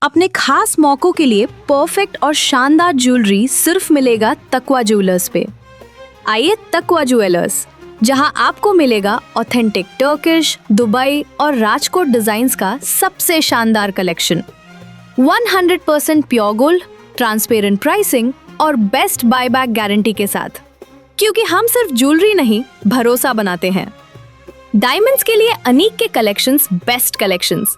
अपने खास मौकों के लिए परफेक्ट और शानदार ज्वेलरी सिर्फ मिलेगा तकवा ज्वेलर्स पे। आइए तकवा ज्वेलर्स, जहां आपको मिलेगा ऑथेंटिक टर्किश, दुबई और राजकोट डिजाइन्स का सबसे शानदार collection. 100% pure gold, transparent pricing और बेस्ट बायबैक गारंटी के साथ, क्योंकि हम सिर्फ ज्वेलरी नहीं भरोसा बनाते हैं। डायमंड्स के लिए अनीक के कलेक्शंस बेस्ट कलेक्शंस।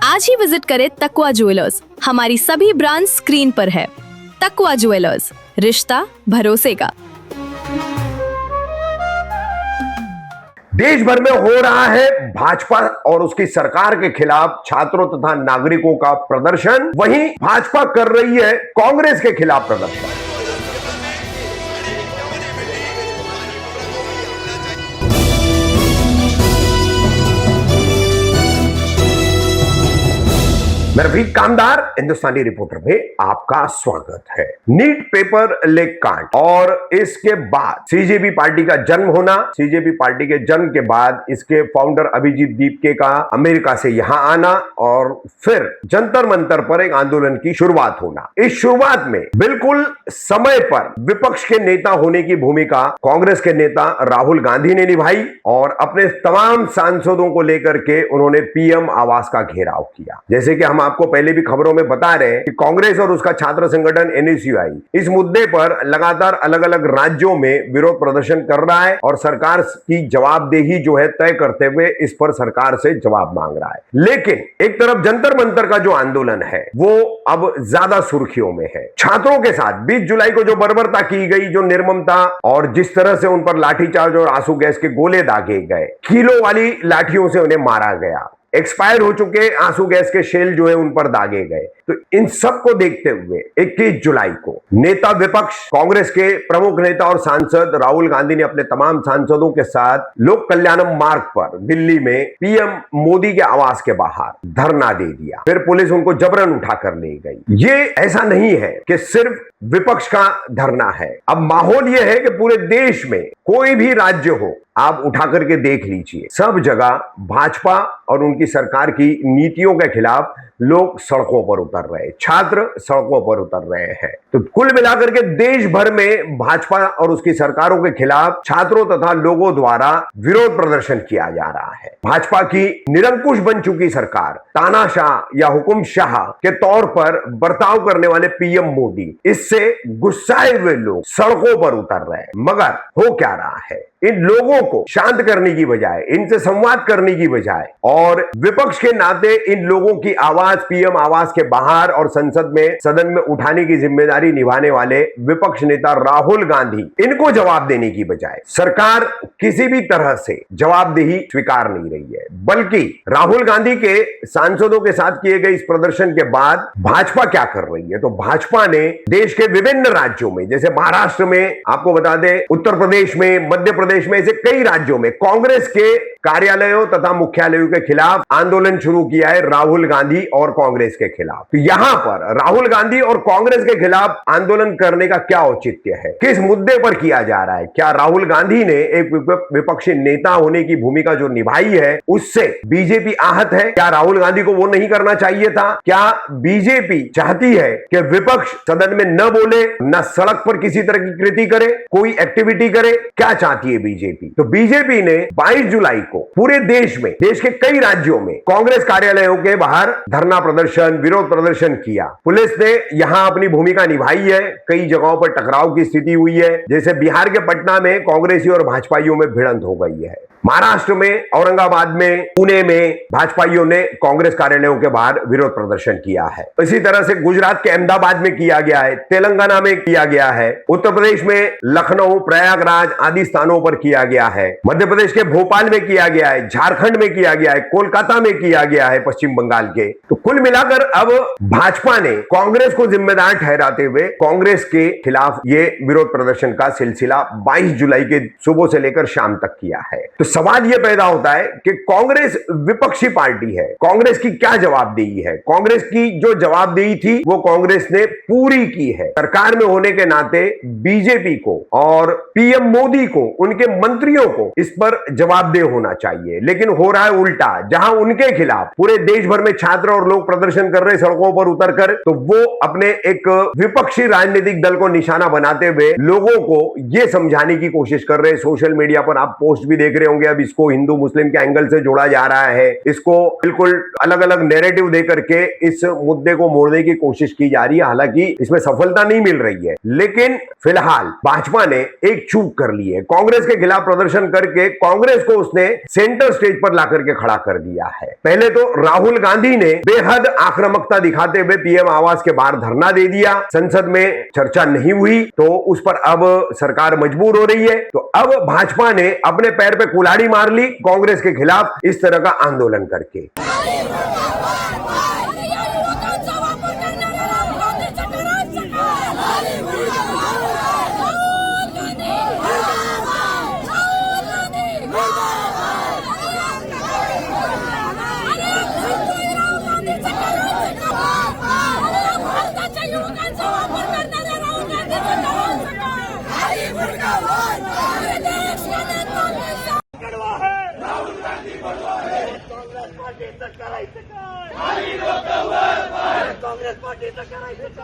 आज ही विजिट करें तकवा ज्वेलर्स। हमारी सभी ब्रांड स्क्रीन पर है। तकवा ज्वेलर्स, रिश्ता भरोसे का। देश भर में हो रहा है भाजपा और उसकी सरकार के खिलाफ छात्रों तथा नागरिकों का प्रदर्शन, वहीं भाजपा कर रही है कांग्रेस के खिलाफ प्रदर्शन। मैं रफीक कामदार, हिंदुस्तानी रिपोर्टर में आपका स्वागत है। नीट पेपर लीक कांड और इसके बाद सीजेपी पार्टी का जन्म होना, सीजेपी पार्टी के जन्म के बाद इसके फाउंडर अभिजीत दीपके का अमेरिका से यहां आना और फिर जंतर मंतर पर एक आंदोलन की शुरुआत होना। इस शुरुआत में बिल्कुल समय पर विपक्ष के नेता होने की भूमिका कांग्रेस के नेता राहुल गांधी ने निभाई और अपने तमाम सांसदों को लेकर के उन्होंने पीएम आवास का घेराव किया। जैसे कि हम आपको पहले भी खबरों में बता रहे हैं कि कांग्रेस और उसका छात्र संगठन एनएसयूआई इस मुद्दे पर लगातार अलग अलग राज्यों में विरोध प्रदर्शन कर रहा है और सरकार की जवाबदेही जो है तय करते हुए इस पर सरकार से जवाब मांग रहा है। लेकिन एक तरफ जंतर मंतर का जो आंदोलन है वो अब ज्यादा सुर्खियों में है। छात्रों के साथ 20 जुलाई को जो बर्बरता की गई, जो निर्ममता और जिस तरह से उन पर लाठीचार्ज और आंसू गैस के गोले दागे गए, किलो वाली लाठियों से उन्हें मारा गया, एक्सपायर हो चुके आंसू गैस के शेल जो है उन पर दागे गए, तो इन सब को देखते हुए 21 जुलाई को नेता विपक्ष कांग्रेस के प्रमुख नेता और सांसद राहुल गांधी ने अपने तमाम सांसदों के साथ लोक कल्याणम मार्ग पर दिल्ली में पीएम मोदी के आवास के बाहर धरना दे दिया। फिर पुलिस उनको जबरन उठाकर ले गई। ये ऐसा नहीं है कि सिर्फ विपक्ष का धरना है, अब माहौल यह है कि पूरे देश में कोई भी राज्य हो, आप उठा करके देख लीजिए, सब जगह भाजपा और उनकी सरकार की नीतियों के खिलाफ लोग सड़कों पर उतर रहे हैं, छात्र सड़कों पर उतर रहे हैं। तो कुल मिलाकर के देश भर में भाजपा और उसकी सरकारों के खिलाफ छात्रों तथा लोगों द्वारा विरोध प्रदर्शन किया जा रहा है। भाजपा की निरंकुश बन चुकी सरकार, तानाशाह या हुकुमशाह के तौर पर बर्ताव करने वाले पीएम मोदी, इससे गुस्साए हुए लोग सड़कों पर उतर रहे हैं। मगर हो क्या रहा है, इन लोगों को शांत करने की बजाय, इनसे संवाद करने की बजाय और विपक्ष के नाते इन लोगों की आवाज पीएम आवास के बाहर और संसद में, सदन में उठाने की जिम्मेदारी निभाने वाले विपक्ष नेता राहुल गांधी, इनको जवाब देने की बजाय सरकार किसी भी तरह से जवाबदेही स्वीकार नहीं रही है। बल्कि राहुल गांधी के सांसदों के साथ किए गए इस प्रदर्शन के बाद भाजपा क्या कर रही है, तो भाजपा ने देश के विभिन्न राज्यों में, जैसे महाराष्ट्र में, आपको बता दें उत्तर प्रदेश में, मध्य प्रदेश में, ऐसे कई राज्यों में कांग्रेस के कार्यालयों तथा मुख्यालयों के खिलाफ आंदोलन शुरू किया है राहुल गांधी और कांग्रेस के खिलाफ। तो यहां पर राहुल गांधी और कांग्रेस के खिलाफ आंदोलन करने का क्या औचित्य है, किस मुद्दे पर किया जा रहा है? क्या राहुल गांधी ने एक विपक्षी नेता होने की भूमिका जो निभाई है उससे बीजेपी आहत है? क्या राहुल गांधी को वो नहीं करना चाहिए था? क्या बीजेपी चाहती है कि विपक्ष सदन में न बोले, न सड़क पर किसी तरह की कृति करे, कोई एक्टिविटी करे? क्या चाहती है बीजेपी? तो बीजेपी ने 22 जुलाई को पूरे देश में, देश के कई राज्यों में कांग्रेस कार्यालयों के बाहर धरना प्रदर्शन, विरोध प्रदर्शन किया। पुलिस ने यहां अपनी भूमिका निभाई है, कई जगहों पर टकराव की स्थिति हुई है। जैसे बिहार के पटना में कांग्रेसी और भाजपाइयों में भिड़ंत हो गई है। महाराष्ट्र में, औरंगाबाद में, पुणे में भाजपाइयों ने कांग्रेस कार्यालयों के बाहर विरोध प्रदर्शन किया है। इसी तरह से गुजरात के अहमदाबाद में किया गया है, तेलंगाना में किया गया है, उत्तर प्रदेश में लखनऊ, प्रयागराज आदि स्थानों पर किया गया है, मध्य प्रदेश के भोपाल में किया गया है, झारखंड में किया गया है, कोलकाता में किया गया है, पश्चिम बंगाल के। तो कुल मिलाकर अब भाजपा ने कांग्रेस को जिम्मेदार ठहराते हुए कांग्रेस के खिलाफ ये विरोध प्रदर्शन का सिलसिला 22 जुलाई के सुबह से लेकर शाम तक किया है। तो सवाल यह पैदा होता है कि कांग्रेस विपक्षी पार्टी है, कांग्रेस की क्या जवाबदेही है। कांग्रेस की जो जवाबदेही थी वो कांग्रेस ने पूरी की है। सरकार में होने के नाते बीजेपी को और पीएम मोदी को, उनके मंत्रियों को इस पर जवाबदेह होना चाहिए, लेकिन हो रहा है उल्टा। जहां उनके खिलाफ पूरे देश भर में छात्र और लोग प्रदर्शन कर रहे सड़कों पर उतरकर, तो वो अपने एक विपक्षी राजनीतिक दल को निशाना बनाते हुए लोगों को यह समझाने की कोशिश कर रहे हैं। सोशल मीडिया पर आप पोस्ट भी देख रहे होंगे, अब इसको हिंदू मुस्लिम के एंगल से जोड़ा जा रहा है, इसको बिल्कुल अलग अलग नैरेटिव देकर के इस मुद्दे को मोड़ने की कोशिश की जा रही है। हालांकि इसमें सफलता नहीं मिल रही है, लेकिन फिलहाल भाजपा ने एक चूक कर ली है। कांग्रेस के खिलाफ प्रदर्शन करके कांग्रेस को उसने सेंटर स्टेज पर लाकर के खड़ा कर दिया है। पहले तो राहुल गांधी ने बेहद आक्रामकता दिखाते हुए पीएम आवास के बाहर धरना दे दिया, संसद में चर्चा नहीं हुई, तो उस पर अब सरकार मजबूर हो रही है। तो अब भाजपा ने अपने पैर पे कुल्हाड़ी मार ली कांग्रेस के खिलाफ इस तरह का आंदोलन करके। काँग्रेस पार्टीचं करायचं काँग्रेस पार्टीचं करायचं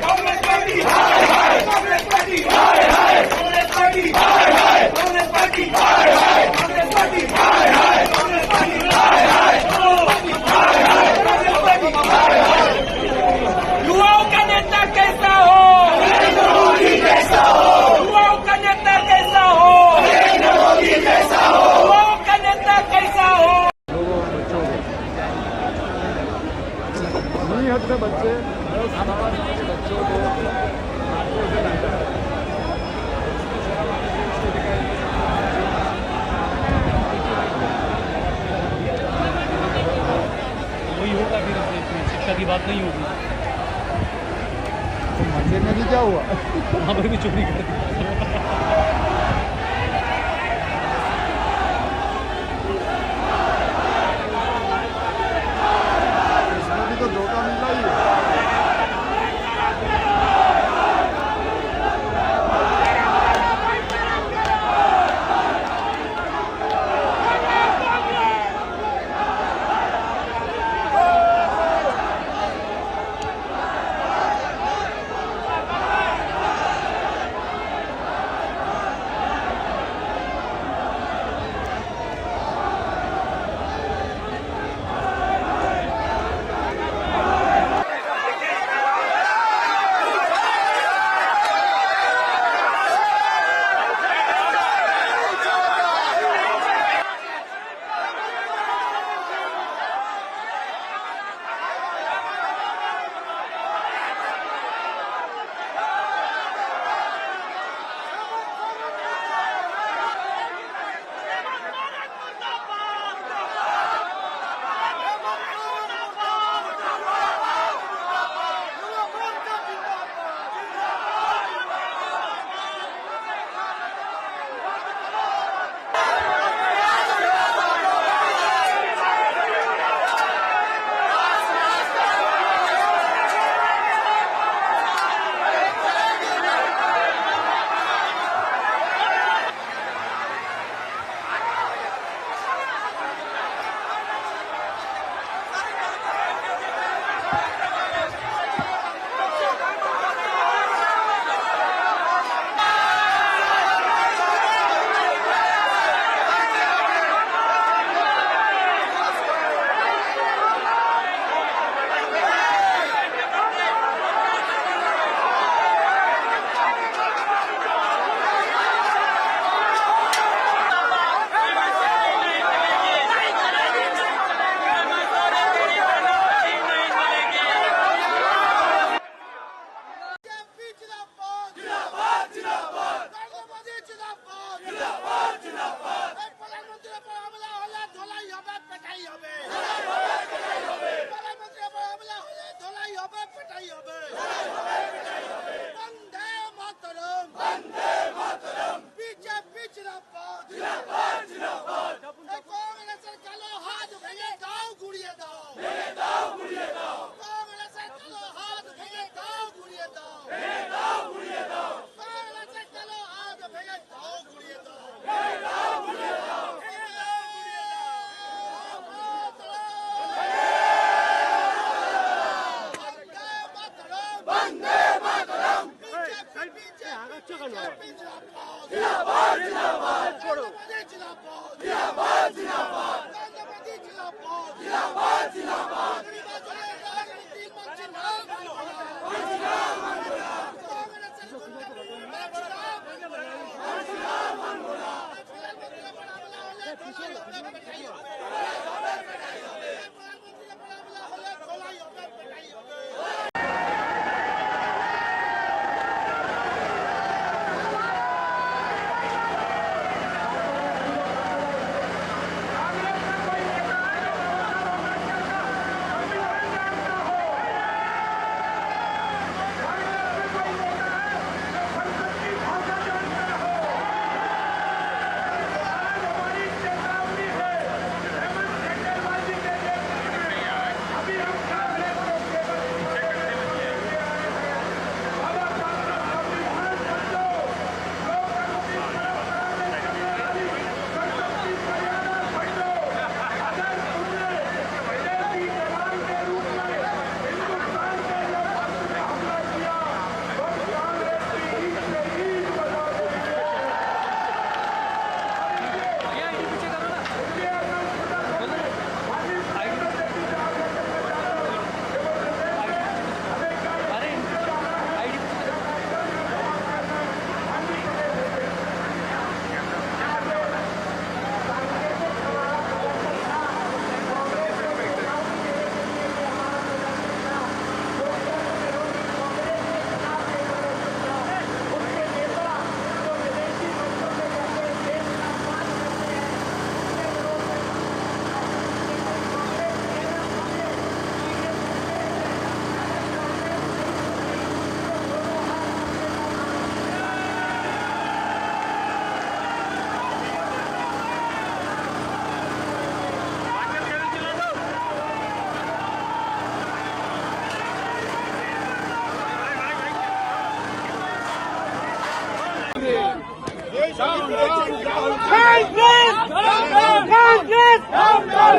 Congress party Congress party Congress party Congress party Congress party Congress party. युवाओं का नेता कैसा हो? नरेंद्र मोदी कैसा हो? युवाओं का नेता कैसा हो? नरेंद्र मोदी कैसा हो? युवाओं का नेता कैसा हो? नहीं हद से बच्चे बच्चों को वही होगा फिर शिक्षा की बात नहीं होगी। तो मंदिर में भी क्या हुआ? वहाँ पर भी चोरी कर दी। इसमें भी तो धोखा मिला ही है।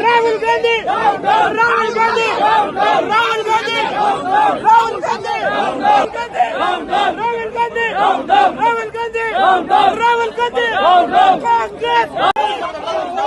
राहुल गांधी राहुल गांधी राहुल गांधी राहुल गांधी राहुल गांधी राहुल गांधी राहुल गांधी कांग्रेस